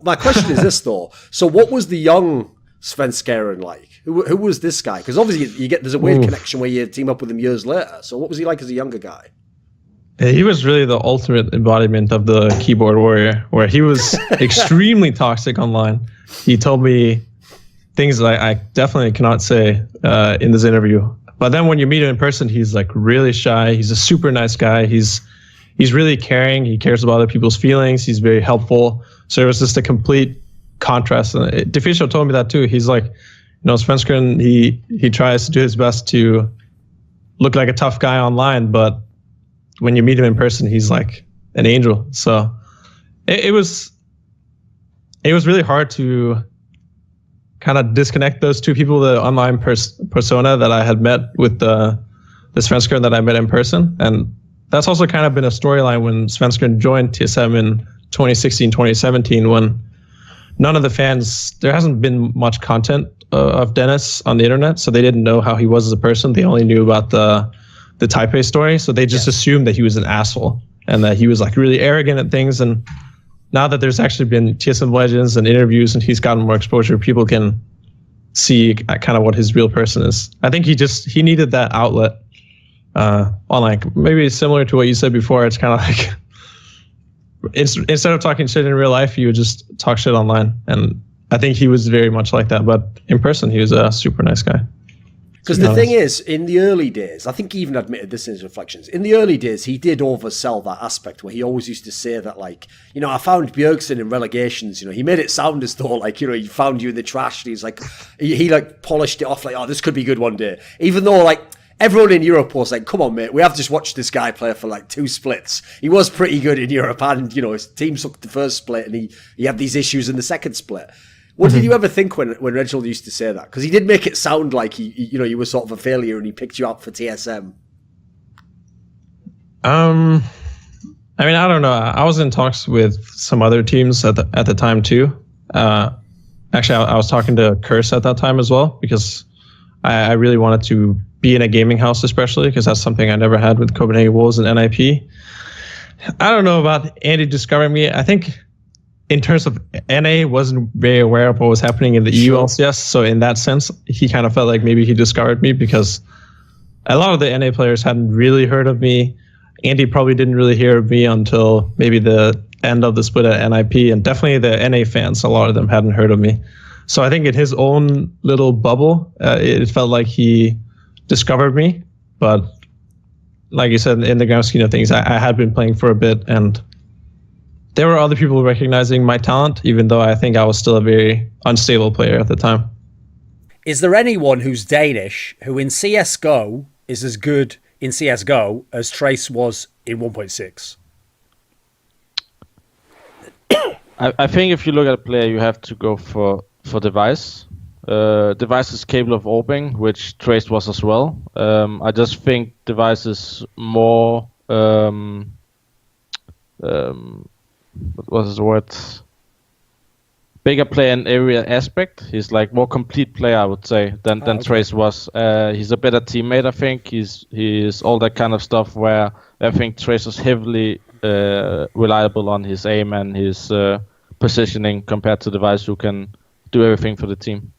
my question is this though. So what was the young Svenskeren like? Who was this guy? Because obviously there's a weird connection where you team up with him years later. So what was he like as a younger guy? He was really the ultimate embodiment of the keyboard warrior, where he was extremely toxic online. He told me things that I definitely cannot say in this interview. But then when you meet him in person, he's like really shy. He's a super nice guy. He's really caring. He cares about other people's feelings. He's very helpful. So it was just a complete contrast. And Deficio told me that too. He's like, Svenskeren, he tries to do his best to look like a tough guy online, but when you meet him in person, he's like an angel. So it was really hard to kind of disconnect those two people, the online persona that I had met with the Svenskeren that I met in person. And that's also kind of been a storyline when Svenskeren joined TSM in 2016, 2017, when none of the fans, there hasn't been much content of Dennis on the internet, so they didn't know how he was as a person. They only knew about the Taipei story, so they just assumed that he was an asshole and that he was like really arrogant at things. And now that there's actually been TSM Legends and interviews and he's gotten more exposure, people can see kind of what his real person is. I think he needed that outlet online. Maybe similar to what you said before, it's kind of like instead of talking shit in real life, you would just talk shit online. And I think he was very much like that, but in person, he was a super nice guy. Because the thing is, in the early days, I think he even admitted this in his reflections, in the early days, he did oversell that aspect where he always used to say that, like, I found Bjergsen in relegations, he made it sound as though, like, he found you in the trash, and he's like, he like polished it off like, oh, this could be good one day. Even though, like, everyone in Europe was like, come on, mate, we have just watched this guy play for like 2 splits. He was pretty good in Europe, and, his team sucked the first split, and he had these issues in the second split. What did you ever think when Reginald used to say that? Because he did make it sound like you were sort of a failure and he picked you out for TSM. I mean, I don't know. I was in talks with some other teams at the time too. Actually, I was talking to Curse at that time as well, because I really wanted to be in a gaming house, especially because that's something I never had with Copenhagen Wolves and NIP. I don't know about Andy discovering me. I think in terms of NA, wasn't very aware of what was happening in the EU LCS. So in that sense, he kind of felt like maybe he discovered me because a lot of the NA players hadn't really heard of me. Andy probably didn't really hear of me until maybe the end of the split at NIP, and definitely the NA fans, a lot of them hadn't heard of me. So I think in his own little bubble, it felt like he discovered me. But like you said, in the grand scheme of things, I had been playing for a bit, and there were other people recognizing my talent, even though I think I was still a very unstable player at the time. Is there anyone who's Danish who in CSGO is as good in CSGO as Trace was in 1.6? I think if you look at a player, you have to go for Device. Device is capable of orbing, which Trace was as well. I just think Device is more... what was the word? Bigger player in every aspect. He's like more complete player, I would say, than Trace was. He's a better teammate, I think. He's all that kind of stuff where I think Trace was heavily reliable on his aim and his positioning compared to Device, who can do everything for the team.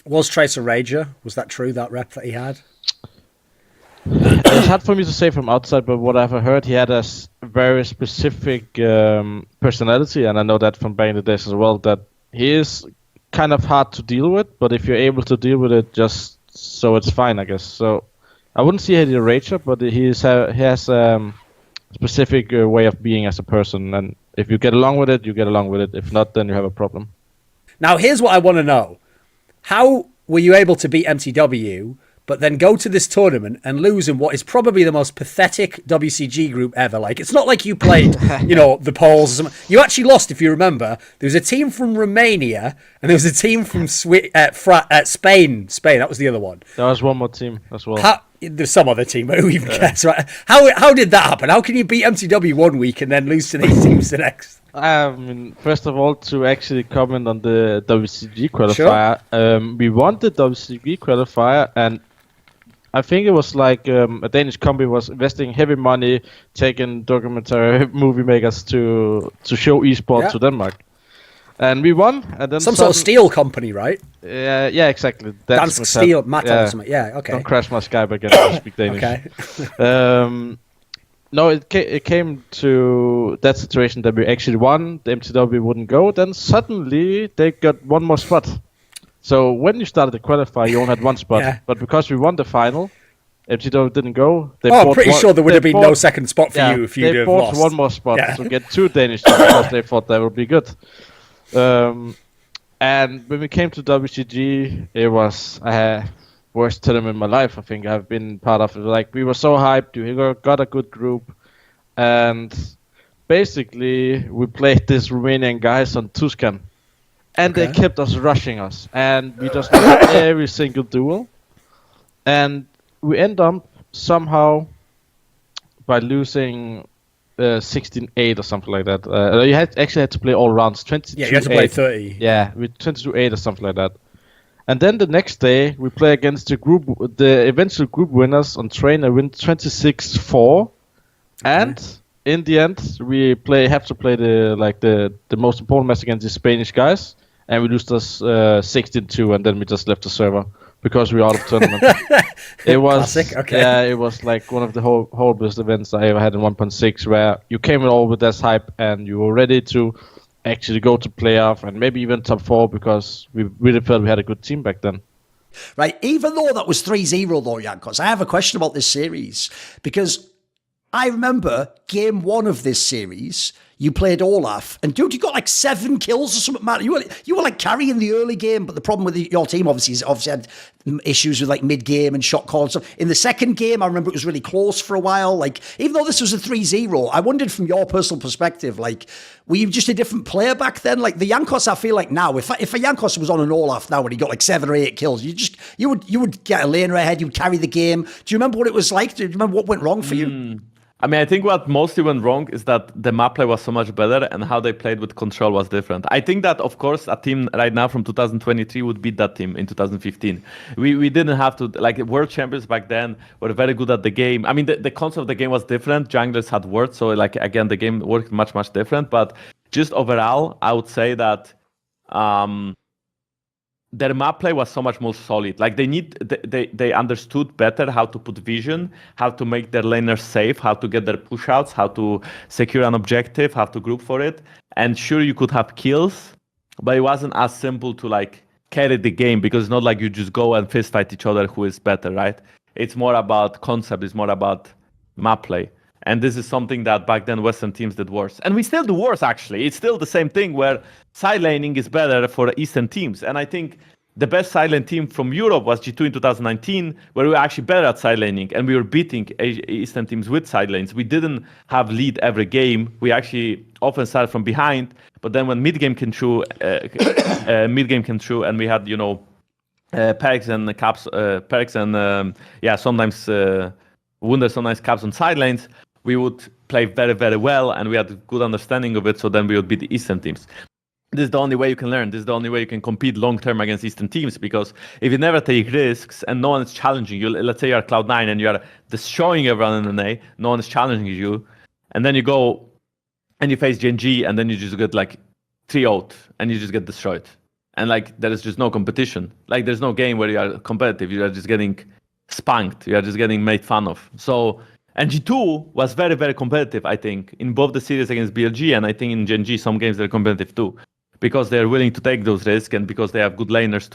Was Trace a rager? Was that true, that rep that he had? It's hard for me to say from outside, but what I've heard, he had a very specific personality, and I know that from back in the days as well, that he is kind of hard to deal with, but if you're able to deal with it, just so it's fine, I guess. So I wouldn't say he's a rager, but he has a specific way of being as a person, and if you get along with it, you get along with it. If not, then you have a problem. Now, here's what I want to know. How were you able to beat MTW, but then go to this tournament and lose in what is probably the most pathetic WCG group ever? Like, it's not like you played, the Poles or something. You actually lost, if you remember. There was a team from Romania, and there was a team from Spain. Spain, that was the other one. There was one more team as well. There's some other team, but who even cares, right? How did that happen? How can you beat MTW one week and then lose to these teams the next? I mean, first of all, to actually comment on the WCG qualifier, we won the WCG qualifier, and I think it was like a Danish company was investing heavy money, taking documentary movie makers to show esports to Denmark. And we won, and then some sort of steel company, right? Yeah, exactly. Dansk Steel, Metal or something. Yeah, okay. Don't crash my Skype again. I speak Danish. Okay. No, it came to that situation that we actually won. The MTW wouldn't go. Then suddenly they got one more spot. So when you started the qualifier, you only had one spot. Yeah. But because we won the final, MTW didn't go. I'm pretty sure there would have been no second spot for you if you'd have lost. They bought one more spot to get 2 Danish teams because they thought that would be good. And when we came to WCG, it was worst tournament in my life. I think I've been part of it. Like, we were so hyped. We got a good group, and basically we played these Romanian guys on Tuscan, and they kept us rushing us, and we just won every single duel, and we end up somehow by losing 16-8 or something like that. You actually had to play all rounds. 22-8. Yeah, you had to play 30. Yeah, with 22-8 or something like that. And then the next day we play against the eventual group winners on train and win 26-4. And in the end we have to play the most important match against the Spanish guys, and we lose us 16-2, and then we just left the server because we were out of tournament. It was classic. Okay. Yeah, it was like one of the horriblest events I ever had in 1.6, where you came in all with this hype and you were ready to actually go to playoff and maybe even top 4, because we really felt we had a good team back then. Right, even though that was 3-0 though, Jankos, I have a question about this series, because I remember game 1 of this series, you played Olaf, and dude, you got like 7 kills or something, man. You were like carrying the early game, but the problem with your team obviously had issues with like mid-game and shot call and stuff. In the second game, I remember it was really close for a while. Like, even though this was a 3-0, I wondered from your personal perspective, like, were you just a different player back then? Like the Jankos, I feel like now, if a Jankos was on an Olaf now and he got like 7 or 8 kills, you would get a laner ahead, you'd carry the game. Do you remember what it was like? Do you remember what went wrong for you? I mean, I think what mostly went wrong is that the map play was so much better and how they played with control was different. I think that, of course, a team right now from 2023 would beat that team in 2015. We didn't have to, like, world champions back then were very good at the game. I mean, the concept of the game was different. Junglers had words, so, like, again, the game worked much, much different. But just overall, I would say that their map play was so much more solid. Like they understood better how to put vision, how to make their laners safe, how to get their push outs, how to secure an objective, how to group for it. And sure, you could have kills, but it wasn't as simple to like carry the game, because it's not like you just go and fist fight each other who is better, right? It's more about concept, it's more about map play. And this is something that back then Western teams did worse. And we still do worse, actually. It's still the same thing where side laning is better for Eastern teams. And I think the best side lane team from Europe was G2 in 2019, where we were actually better at side laning. And we were beating Eastern teams with side lanes. We didn't have lead every game. We actually often started from behind. But then when mid-game came through, and we had, you know, perks and caps, sometimes Wunder, sometimes caps on side lanes, we would play very, very well, and we had a good understanding of it, so then we would beat the Eastern teams. This is the only way you can learn. This is the only way you can compete long-term against Eastern teams, because if you never take risks and no one is challenging you, let's say you're at Cloud9 and you're destroying everyone in NA, no one is challenging you, and then you go and you face GNG, and then you just get like 3-0, and you just get destroyed. And like, there is just no competition. Like, there's no game where you are competitive. You are just getting spanked. You are just getting made fun of. So, and G2 was very, very competitive, I think, in both the series against BLG, and I think in GNG some games they're competitive too, because they're willing to take those risks, and because they have good laners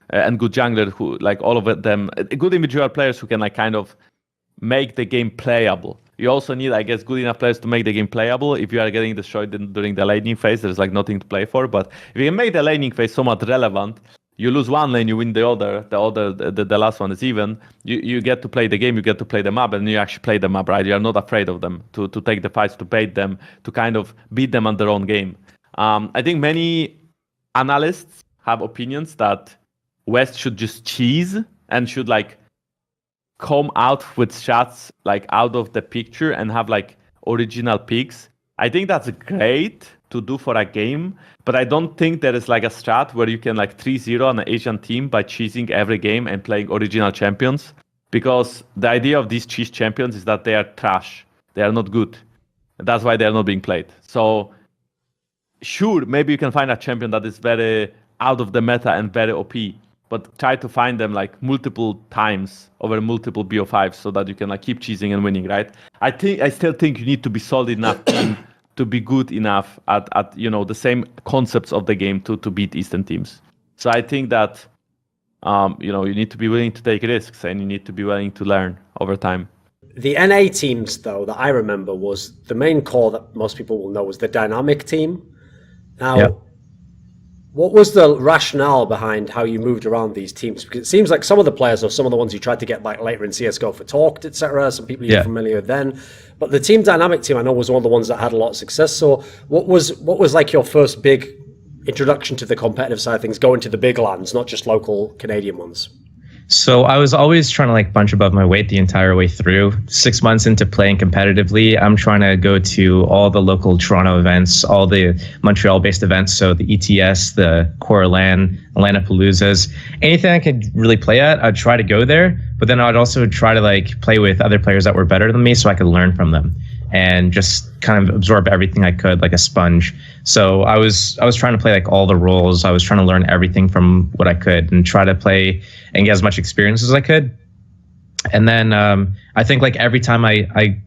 and good junglers who, like, all of them, good individual players who can like kind of make the game playable. You also need, I guess, good enough players to make the game playable. If you are getting destroyed during the laning phase, there's like nothing to play for. But if you can make the laning phase somewhat relevant, you lose one lane, you win the other. The last one is even. You get to play the game, you get to play the map, and you actually play the map, right? You are not afraid of them, to take the fights, to bait them, to kind of beat them on their own game. I think many analysts have opinions that West should just cheese and should like come out with shots like out of the picture and have like original picks. I think that's great to do for a game, but I don't think there is like a strat where you can like 3-0 on an Asian team by cheesing every game and playing original champions, because the idea of these cheese champions is that they are trash. They are not good. That's why they are not being played. So sure, maybe you can find a champion that is very out of the meta and very OP, but try to find them like multiple times over multiple BO5s so that you can like keep cheesing and winning, right? I still think you need to be solid enough team to be good enough at the same concepts of the game to beat Eastern teams. So I think that you need to be willing to take risks and you need to be willing to learn over time. The NA teams, though, that I remember was the main core that most people will know was the Dynamic team. Now, what was the rationale behind how you moved around these teams? Because it seems like some of the players, or some of the ones you tried to get back later in CSGO for Talked, etc., some people you're familiar with then. But the Team Dynamic team, I know, was one of the ones that had a lot of success. So what was like your first big introduction to the competitive side of things, going to the big lands, not just local Canadian ones? So I was always trying to like punch above my weight the entire way through. 6 months into playing competitively, I'm trying to go to all the local Toronto events, all the Montreal-based events. So the ETS, the Core LAN, Atlanta Paloozas, anything I could really play at, I'd try to go there. But then I'd also try to like play with other players that were better than me so I could learn from them and just kind of absorb everything I could like a sponge. So I was trying to play like all the roles. I was trying to learn everything from what I could and try to play and get as much experience as I could. And then I think like every time I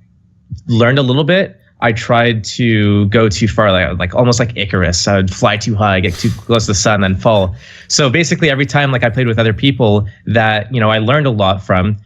learned a little bit, I tried to go too far, like almost like Icarus. I would fly too high, get too close to the sun, then fall. So basically every time like I played with other people that, I learned a lot from,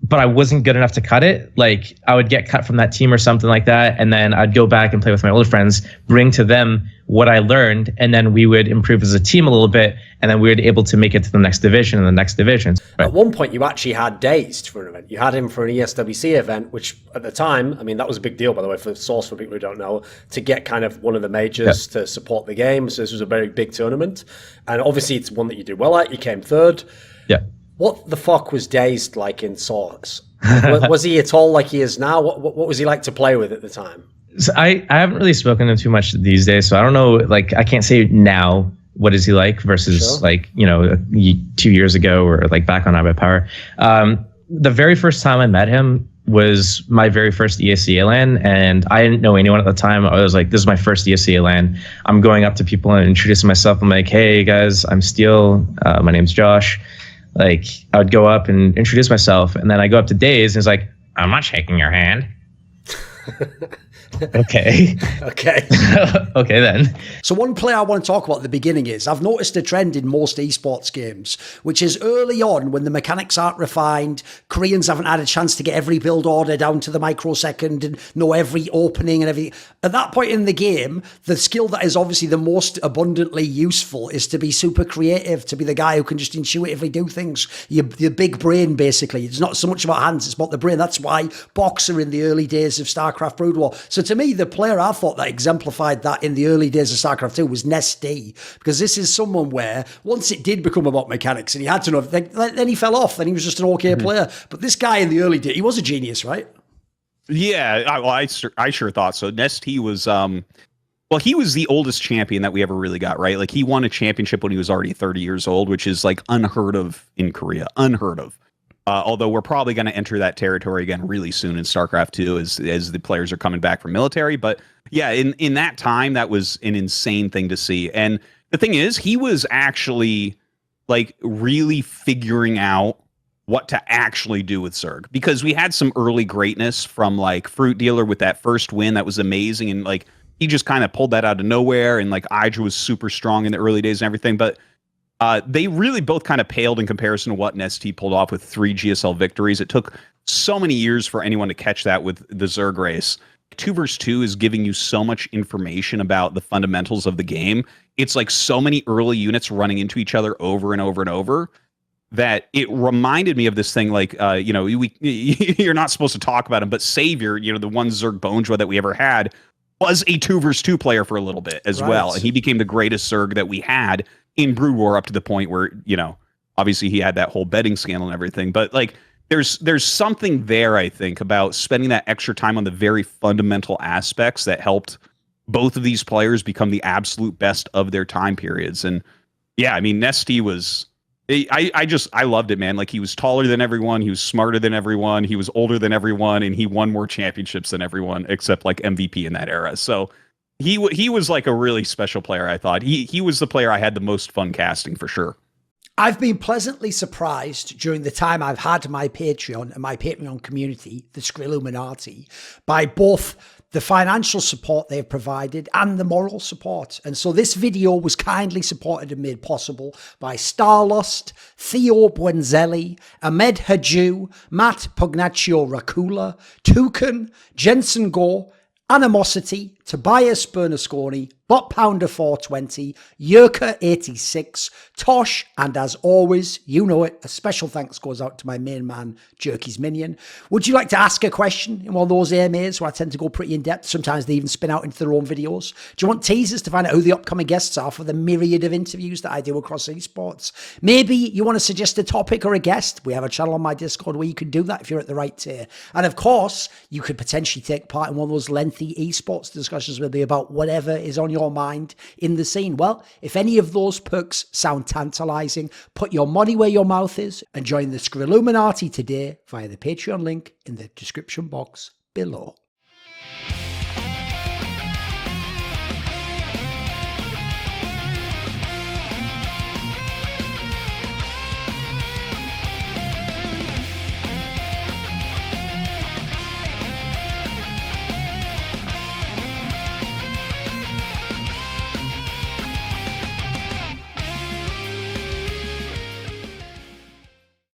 but I wasn't good enough to cut it. Like I would get cut from that team or something like that. And then I'd go back and play with my older friends, bring to them what I learned. And then we would improve as a team a little bit. And then we were able to make it to the next division and the next division. At one point, you actually had Dazed for an event. You had him for an ESWC event, which at the time, I mean, that was a big deal, by the way, for the Source, for people who don't know, to get kind of one of the majors to support the game. So this was a very big tournament. And obviously it's one that you did well at. You came third. Yeah. What the fuck was Dazed like in Source? Was he at all like he is now? What was he like to play with at the time? So I haven't really spoken to him too much these days, so I don't know. Like I can't say now what is he like versus like 2 years ago or like back on iBet Power. The very first time I met him was my very first ESCA LAN, and I didn't know anyone at the time. I was like, this is my first ESCA LAN. I'm going up to people and introducing myself. I'm like, hey guys, I'm Steele. My name's Josh. Like I would go up and introduce myself, and then I go up to Daze and he's like, I'm not shaking your hand. Okay. Okay. Okay then. So one play I want to talk about at the beginning is I've noticed a trend in most esports games, which is early on when the mechanics aren't refined, Koreans haven't had a chance to get every build order down to the microsecond and know every opening and everything. At that point in the game, the skill that is obviously the most abundantly useful is to be super creative, to be the guy who can just intuitively do things. Your big brain, basically. It's not so much about hands, it's about the brain. That's why Boxer in the early days of StarCraft Brood War. So to me, the player I thought that exemplified that in the early days of StarCraft 2 was Nesty, because this is someone where once it did become about mechanics and he had to know, then he fell off, then he was just an okay player. But this guy in the early days, he was a genius, right? Yeah, I sure thought so. Nesty was, well, he was the oldest champion that we ever really got, right? Like he won a championship when he was already 30 years old, which is like unheard of in Korea, unheard of. Although we're probably going to enter that territory again really soon in StarCraft 2 as the players are coming back from military. But yeah, in that time, that was an insane thing to see. And the thing is, he was actually like really figuring out what to actually do with Zerg, because we had some early greatness from like Fruit Dealer with that first win. That was amazing. And like he just kind of pulled that out of nowhere. And like Hydra was super strong in the early days and everything. But they really both kind of paled in comparison to what Nesty pulled off with 3 GSL victories. It took so many years for anyone to catch that with the Zerg race. 2 vs 2 is giving you so much information about the fundamentals of the game. It's like so many early units running into each other over and over and over that it reminded me of this thing like, you're not supposed to talk about him, but Savior, the one Zerg Bonjour that we ever had, was a 2 vs 2 player for a little bit as well. And he became the greatest Zerg that we had in Brood War up to the point where, obviously he had that whole betting scandal and everything. But like, there's something there, I think, about spending that extra time on the very fundamental aspects that helped both of these players become the absolute best of their time periods. And yeah, I mean, Nesty was, I loved it, man. Like he was taller than everyone. He was smarter than everyone. He was older than everyone. And he won more championships than everyone except like MVP in that era. So He was like a really special player, I thought. He was the player I had the most fun casting for sure. I've been pleasantly surprised during the time I've had my Patreon and my Patreon community, the Skrilluminati, by both the financial support they've provided and the moral support. And so this video was kindly supported and made possible by Starlust, Theo Buenzli, Ahmed Hadjou, Matt Pugnatio Rajcula, Toucan, Jensen Goh, Animosity, Tobias Bernasconi, Bot Pounder 420, Yurka 86, Tosh, and as always, you know it, a special thanks goes out to my main man, Jerky's Minion. Would you like to ask a question in one of those AMAs where I tend to go pretty in depth? Sometimes they even spin out into their own videos. Do you want teasers to find out who the upcoming guests are for the myriad of interviews that I do across esports? Maybe you want to suggest a topic or a guest. We have a channel on my Discord where you can do that if you're at the right tier. And of course, you could potentially take part in one of those lengthy esports discussions with me about whatever is on your mind in the scene. Well, if any of those perks sound tantalizing, put your money where your mouth is and join the Skrilluminati today via the Patreon link in the description box below.